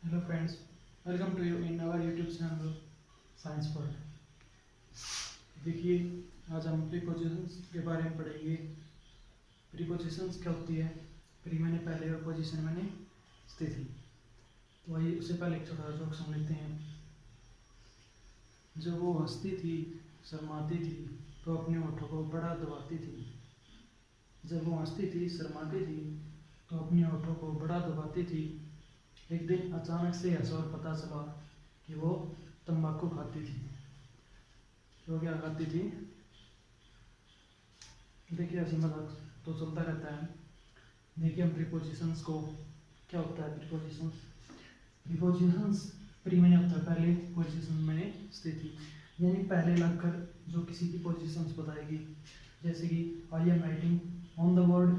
Hello friends, welcome to you in our YouTube channel science पर। देखिए, आज हम प्रीपोजिशंस के बारे में पढ़ेंगे। प्रीपोजिशंस क्या होती है? प्री मैंने पहले और पोजीशन मैंने स्थिति। तो आइए उससे पहले एक छोटा सा जोक सुन लेते हैं। जब वो हंसती थी, शर्माती थी, तो अपने होठों को बड़ा दबाती थी। जब वो हंसती थी, शर्माती थी, तो अपने होठों को बड़ा दबाती थी। एक दिन अचानक से हंसा और पता चला कि वो तंबाकू खाती थी। तो क्या खाती थी? देखिए, हंसी मजाक तो चलता रहता है। देखिए, हम प्रीपोजिशंस को क्या होता है। प्रीपोजिशंस प्री मैंने होता है पहले, पोजीशन मैंने स्थिति, यानी पहले लगकर जो किसी की पोजीशंस बताएगी। जैसे कि I am writing on the board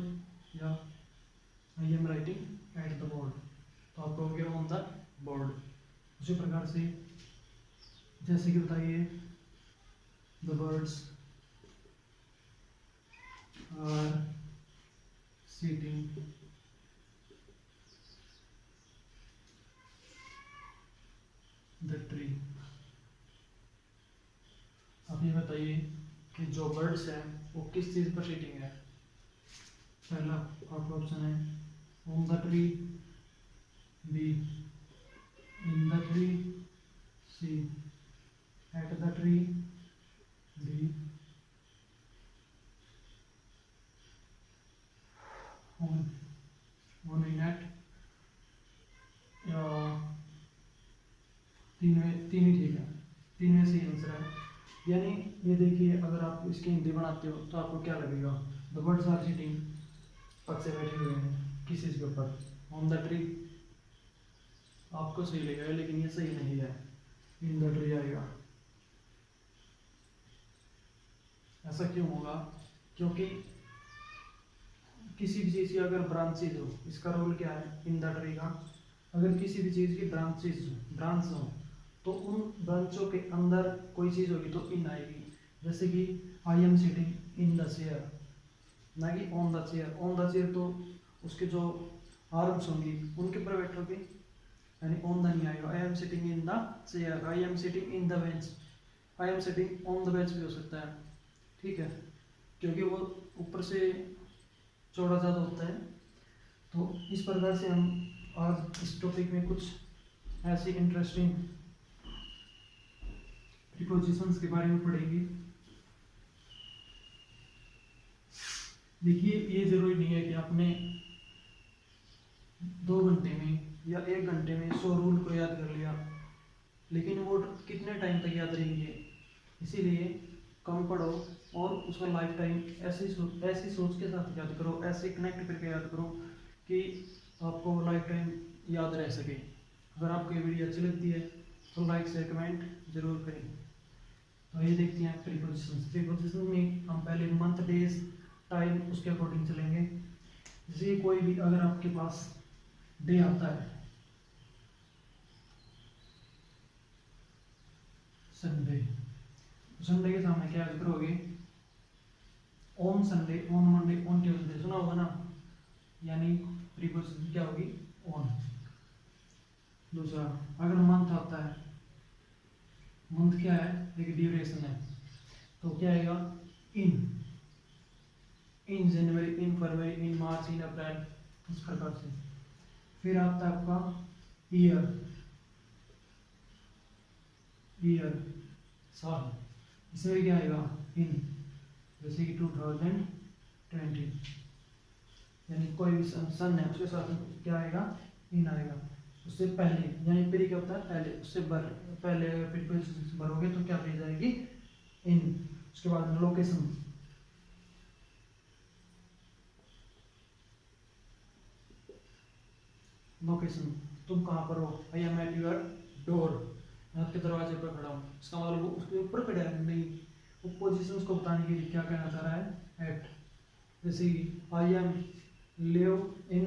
या I am writing at the board, तो आप कहोगे ऑन द बोर्ड। उसी प्रकार से जैसे कि बताइए, the birds are sitting the tree. आप ये बताइए कि जो बर्ड्स है वो किस चीज पर सीटिंग है। पहला आपका ऑप्शन है on the tree, B in the tree, C at the tree, D on in at. या तीन ही ठीक है, तीन में से आंसर है। यानी ये देखिए, अगर आप इसकी हिंदी बनाते हो तो आपको क्या लगेगा? द बर्ड्स आर सिटिंग, पक्षी बैठे हुए हैं किस चीज के ऊपर? On the tree. आपको सही लगेगा लेकिन ये सही नहीं है, इन द ट्री आएगा। ऐसा क्यों होगा? क्योंकि किसी भी चीज की अगर ब्रांचेज हो, इसका रोल क्या है इन द ट्री का? अगर किसी भी चीज की ब्रांच हो तो उन ब्रांचों के अंदर कोई चीज होगी तो इन आएगी। जैसे कि I am sitting in the chair, ना कि on the chair. On the chair तो उसके जो आर्म्स होंगी उनके ऊपर बैठोगे, यानी ऑन द नहीं आएगा। I am sitting in the chair, I am sitting in the bench, I am sitting on the bench भी हो सकता है, ठीक है, क्योंकि वो ऊपर से चौड़ा ज़्यादा होता है। तो इस प्रकार से हम आज इस टॉपिक में कुछ ऐसी इंटरेस्टिंग प्रीपोजिशंस के बारे में पढ़ेंगे। देखिए, ये जरूरी नहीं है कि आपने 2 घंटे में या 1 घंटे में 100 रूल को याद कर लिया, लेकिन वो कितने टाइम तक याद रहेंगे। इसीलिए कम पढ़ो और उसका लाइफ टाइम ऐसी सोच के साथ याद करो, ऐसे कनेक्ट करके याद करो कि आपको लाइफ टाइम याद रह सके। अगर आपको ये वीडियो अच्छी लगती है तो लाइक शेयर कमेंट जरूर करें। तो ये देखते हैं प्रीपोजिशन में हम पहले मंथ, डेज, टाइम उसके अकॉर्डिंग चलेंगे। जैसे कोई भी अगर आपके पास डे आता है, संडे, संडे के सामने क्या याद करोगे? On Sunday, on Monday, on Tuesday, सुना होगा ना, यानी प्रीपोजिशन क्या होगी? ऑन। दूसरा, अगर मंथ आता है, मंथ क्या है? एक ड्यूरेशन है, तो क्या आएगा? इन जनवरी, इन फरवरी, इन मार्च, इन अप्रैल, इस प्रकार से। फिर आता है आपका ईयर, साल, इसमें क्या आएगा? इन, जैसे कि 2020, यानी कोई भी सन है उसके साथ क्या आएगा? इन आएगा। उससे पहले, यानी प्री क्या होता है? पहले, उससे पहले प्रीपोजिशन भरोगे तो क्या भेज जाएगी? इन। उसके बाद लोकेशन, लोकेशन, तुम कहाँ पर हो? I am at your door, मैं आपके दरवाजे पर खड़ा हूँ। इसका मतलब वो उसके ऊपर खड़ा है नहीं, वो पोजिशन को बताने के लिए क्या कहना चाह रहा है? एट। जैसे I am live in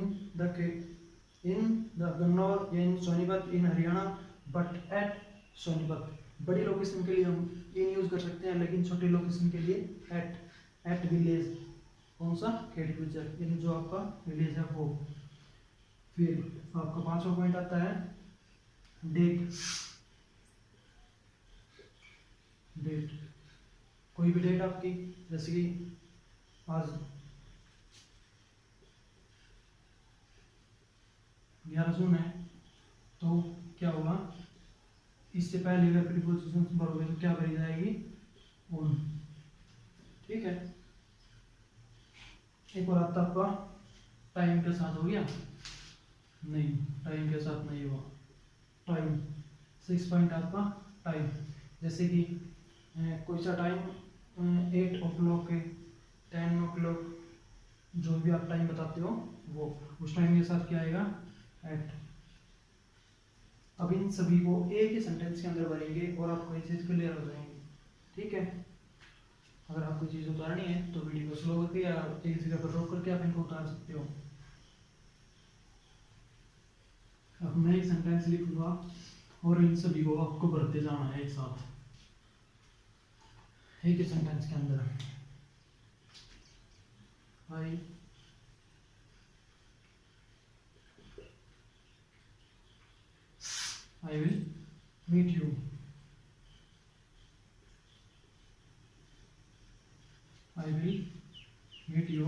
the Gannaur, in Sonipat, in Haryana, but at Sonipat. बड़ी लोकेशन के लिए हम इन यूज कर सकते हैं, लेकिन छोटी लोकेशन के लिए एट विलेज। कौन सा? खेड़ी गुजर, यानी जो आपका विलेज है वो। फिर आपका 5वां पॉइंट आता है डेट, डेट कोई भी डेट आपकी, जैसे कि आज 11 जून है, तो क्या होगा, इससे पहले अगर प्रीपोजिशन भरोगे तो क्या भरी जाएगी, ऑन। ठीक है। एक और आता आपका टाइम के साथ, हो गया? नहीं, टाइम के साथ नहीं हुआ। टाइम 6 पॉइंट आपका टाइम, जैसे कि कोई सा टाइम 8 ओ क्लॉक है, 10 ओ क्लॉक, जो भी आप टाइम बताते हो वो उस टाइम के साथ क्या आएगा, एट। अब इन सभी को एक ही सेंटेंस के अंदर भरेंगे और आपको ये चीज क्लियर हो जाएंगी। ठीक है। अगर आपको चीज उतारनी है तो वीडियो को स्लो करके या एक जगह पर रोक करके आप इनको उतार सकते हो। अब मैं एक सेंटेंस लिखूंगा और इन सभी को आपको भरते जाना है एक साथ, एक ही सेंटेंस के अंदर। I will meet you. I will meet you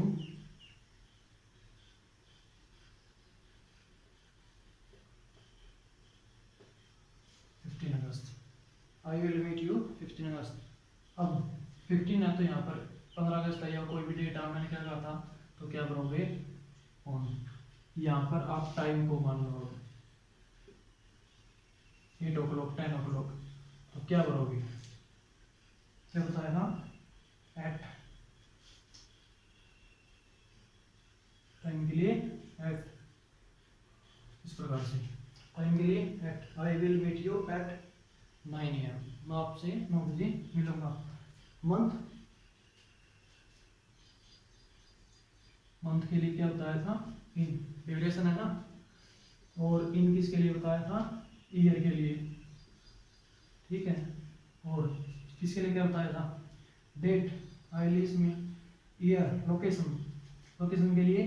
15 August. I will meet you 15 अगस्त। अब 15 है तो यहाँ पर 15 अगस्त है या कोई भी डेट है, मैंने क्या कहा था, तो क्या करोगे, ऑन। यहाँ पर आप टाइम को मान लो 8 ओ क्लॉक, 10 ओ क्लॉक, तो क्या करोगे, क्या बताया था, एट। टाइम के लिए एट, इस प्रकार से टाइम के लिए at. I will meet you at 9 AM, मैं आपसे 9 बजे मिलूंगा। मंथ, मंथ के लिए क्या बताया था, इन, ड्यूरेशन है ना, और इन किसके लिए बताया था, ईयर के लिए। ठीक है। और किसके लिए क्या बताया था, डेट, आई में ईयर, लोकेशन, लोकेशन के लिए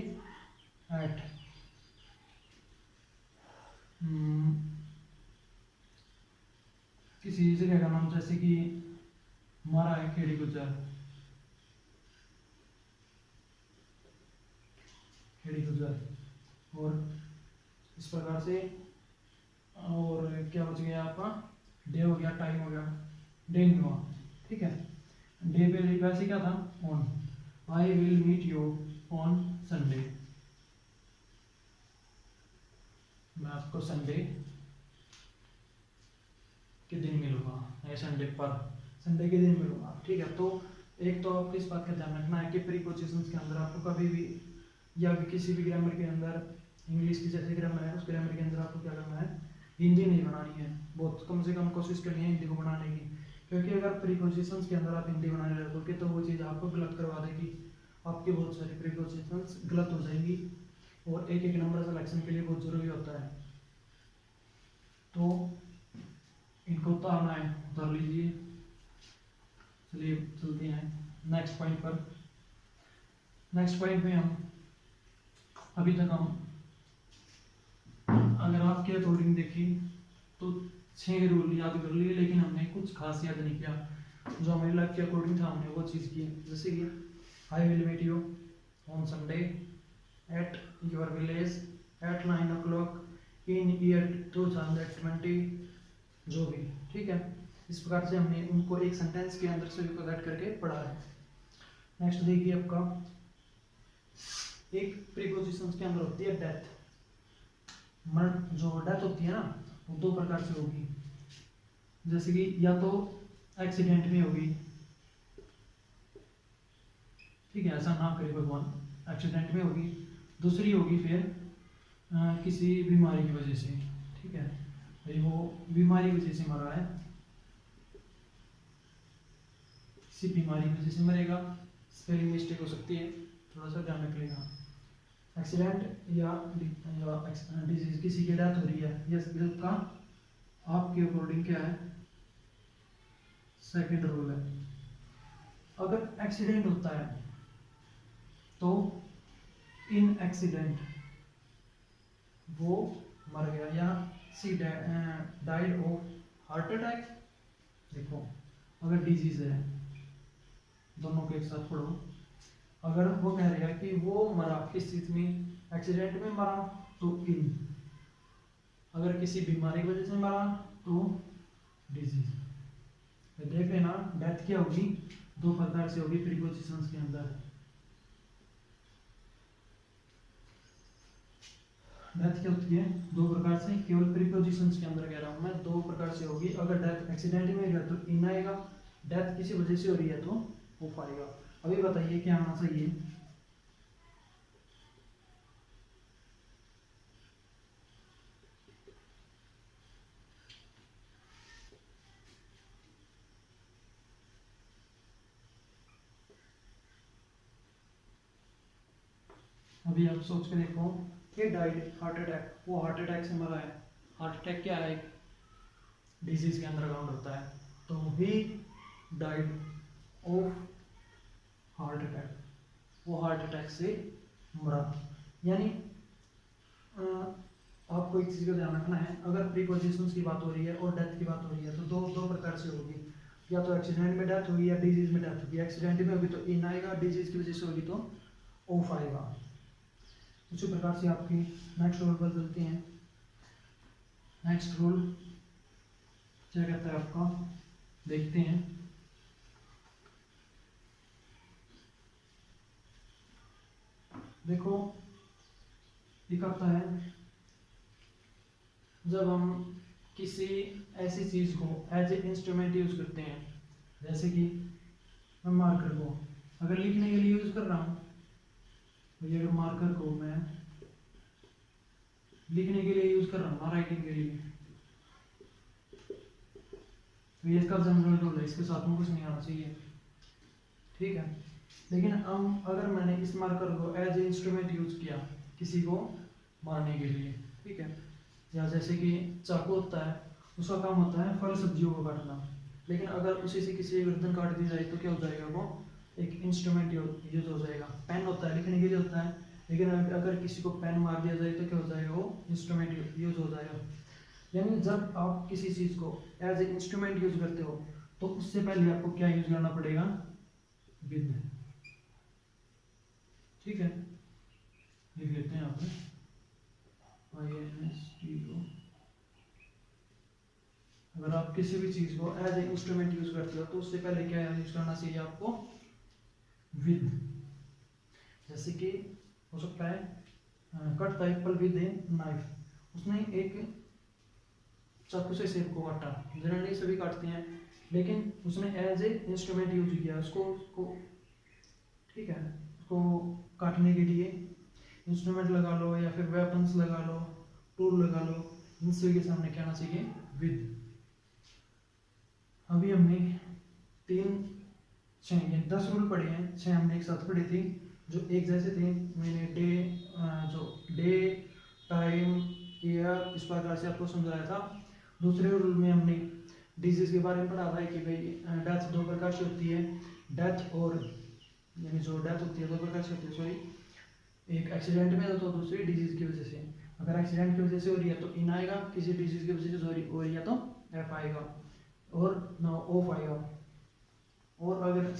एट। किसी जगह का नाम, जैसे कि हमारा है खेड़ी गुजर, खेड़ी गुजर, और इस प्रकार से। और क्या बच गया आपका, डे हो गया, टाइम हो गया, डे नहीं हुआ। ठीक है। डे पे वैसे क्या था, on. I will meet you on Sunday, मैं आपको संडे के दिन मिलूंगा, या संडे पर, संडे के दिन मिलूंगा। ठीक है। तो एक तो आपको इस बात का ध्यान रखना है कि प्रीपोजिशंस के अंदर आपको कभी भी या भी किसी भी ग्रामर के अंदर, इंग्लिश की जैसे ग्रामर है उस ग्रामर के अंदर आपको क्या करना है, हिंदी नहीं बनानी है। बहुत कम से कम कोशिश करनी है हिंदी को बनाने की, क्योंकि अगर प्रीपोजिशंस के अंदर आप हिंदी बनाने लगोगे तो वो चीज़ आपको गलत करवा देगी, आपकी बहुत सारी प्रीपोजिशंस गलत हो जाएंगी, और एक एक नंबर सिलेक्शन के लिए बहुत ज़रूरी होता है। तो इनको उतारना है, उतार लीजिए। चलिए चलते हैं नेक्स्ट पॉइंट पर। नेक्स्ट पॉइंट में हम अभी तक हम, अगर आपके अकॉर्डिंग देखी तो 6 रूल याद कर लिए, लेकिन हमने कुछ खास याद नहीं किया। जो हमारी लाइफ के अकॉर्डिंग था हमने वो चीज़ की, जैसे कि I will meet you on Sunday at your village at 9 o'clock in year 2020, जो भी। ठीक है। इस प्रकार से हमने उनको एक सेंटेंस के अंदर से कनेक्ट करके पढ़ा है। नेक्स्ट देखिए आपका, एक प्रीपोजिशन के अंदर होती है डेथ। मरण, जो डेथ होती है ना, वो 2 प्रकार से होगी, जैसे कि या तो एक्सीडेंट में होगी, ठीक है, ऐसा ना करे भगवान, एक्सीडेंट में होगी। दूसरी होगी फिर किसी बीमारी की वजह से। ठीक है, भाई वो बीमारी की वजह से मरा है, किसी बीमारी की वजह से मरेगा, स्पेलिंग मिस्टेक हो सकती है, थोड़ा सा ध्यान रख लेगा। एक्सीडेंट या डिजीज, किसी की डेथ हो रही है, यस, का आपके अकॉर्डिंग क्या है, सेकंड रूल है। अगर एक्सीडेंट होता है तो इन एक्सीडेंट वो मर गया, या she died of heart attack. देखो अगर डिजीज है, दोनों को एक साथ पढ़ो। अगर वो कह रहा है कि वो मरा किस चीज में, एक्सीडेंट में मरा तो इन, अगर किसी बीमारी की वजह से मरा तो डिजीज। तो देख लेना डेथ क्या होगी, दो प्रकार से होगी प्रीपोजिशंस के अंदर। डेथ क्या होती है दो प्रकार से, केवल प्रीपोजिशंस के अंदर कह रहा हूं मैं, दो प्रकार से होगी। अगर डेथ एक्सीडेंट में हो तो इन आएगा, डेथ किसी वजह से हो रही है तो ऑफ आएगा। अभी बताइए क्या आना चाहिए। अभी आप सोच के देखो कि डाइड हार्ट अटैक, वो हार्ट अटैक से मरा है। हार्ट अटैक क्या है, डिजीज के अंदर काउंट होता है। तो he died of heart attack, वो हार्ट अटैक से मरा। यानी आपको एक चीज का ध्यान रखना है, अगर प्रीपोजिशंस की बात हो रही है और डेथ की बात हो रही है तो दो प्रकार से होगी, या तो एक्सीडेंट में डेथ होगी या डिजीज में डेथ होगी। एक्सीडेंट में होगी तो इन आएगा, डिजीज की वजह से होगी तो ऑफ आएगा। उसी प्रकार से आपकी नेक्स्ट रूल बदलते हैं। नेक्स्ट रूल क्या कहता है आपका, देखते हैं। देखो एक आता है, जब हम किसी ऐसी चीज को एज ए इंस्ट्रूमेंट यूज करते हैं, जैसे कि मैं मार्कर को अगर लिखने के लिए यूज कर रहा हूं, तो ये मार्कर को मैं लिखने के लिए यूज कर रहा हूँ, राइटिंग के लिए, तो ये इसका जनरल रूल है, इसके साथ में कुछ नहीं आना चाहिए, ठीक है। लेकिन हम अगर मैंने इस मार्कर को एज ए इंस्ट्रूमेंट यूज किया किसी को मारने के लिए, ठीक है, या जैसे कि चाकू होता है उसका काम होता है फल सब्जियों को काटना, लेकिन अगर उसी से किसी की गर्दन काट दी जाए तो क्या हो जाएगा, वो एक इंस्ट्रूमेंट यूज हो जाएगा। पेन होता है लिखने के लिए होता है, लेकिन अगर किसी को पेन मार दिया जाए तो क्या हो जाएगा, वो इंस्ट्रूमेंट यूज हो जाएगा। यानी जब आप किसी चीज को एज ए इंस्ट्रूमेंट यूज करते हो तो उससे पहले आपको क्या यूज करना पड़ेगा, विद, ठीक है। लिख लेते हैं यहाँ पे INSTO। अगर आप किसी भी चीज को एज ए इंस्ट्रूमेंट यूज करते हो तो उससे पहले क्या यूज करना चाहिए आपको, विद। जैसे कि हो सकता है cut the Apple with a knife, उसने एक चाकू से सेब को काटा, जनरली सभी काटते हैं, लेकिन उसने एज ए इंस्ट्रूमेंट यूज किया उसको, ठीक है, उसको काटने के लिए इंस्ट्रूमेंट लगा लो या फिर वेपन्स लगा लो, टूल लगा लो, इन सभी के सामने क्या आना चाहिए, विद। अभी हमने 10 रूल पढ़े हैं, 6 हमने एक साथ पढ़ी थी जो एक जैसे थे। मैंने डे टाइम ईयर इस प्रकार से आपको समझाया था। दूसरे रूल में हमने डिजीज के बारे में पढ़ा था कि भाई डेथ दो प्रकार से होती है, डेथ और यानी जो डेथ होती है दो प्रकार से होती है, सॉरी, एक एक्सीडेंट में तो दूसरी डिजीज की वजह से। अगर एक्सीडेंट की वजह से हो रही है तो इन आएगा, किसी डिजीज की वजह से हो रही है तो एफ आएगा और ना ऑफ आएगा। और अगर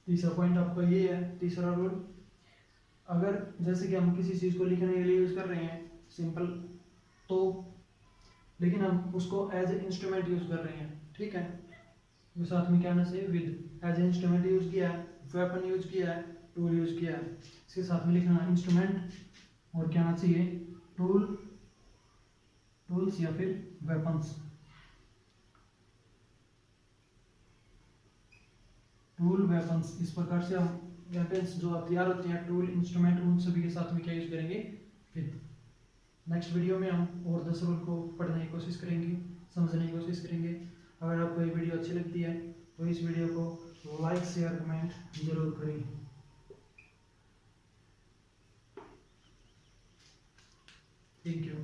तीसरा पॉइंट आपका ये है, तीसरा रूल, अगर जैसे कि हम किसी चीज को लिखने के लिए यूज कर रहे हैं सिंपल, तो लेकिन हम उसको एज ए इंस्ट्रूमेंट यूज कर रहे हैं, ठीक है, तो साथ में क्या आना चाहिए, with. As a instrument use किया है, वेपन यूज किया है, टूल यूज किया है, इसके साथ में लिखना इंस्ट्रूमेंट और क्या आना चाहिए, टूल्स या फिर वेपन्स। टूल वेपन्स, इस प्रकार से हम वेपन्स जो हथियार होते हैं, टूल इंस्ट्रूमेंट, उन सभी के साथ में क्या यूज करेंगे, विद। नेक्स्ट वीडियो में हम और 10 रूल को पढ़ने की कोशिश करेंगे, समझने की कोशिश करेंगे। अगर आपको ये वीडियो अच्छी लगती है तो इस वीडियो को लाइक शेयर कमेंट जरूर करें। Thank you.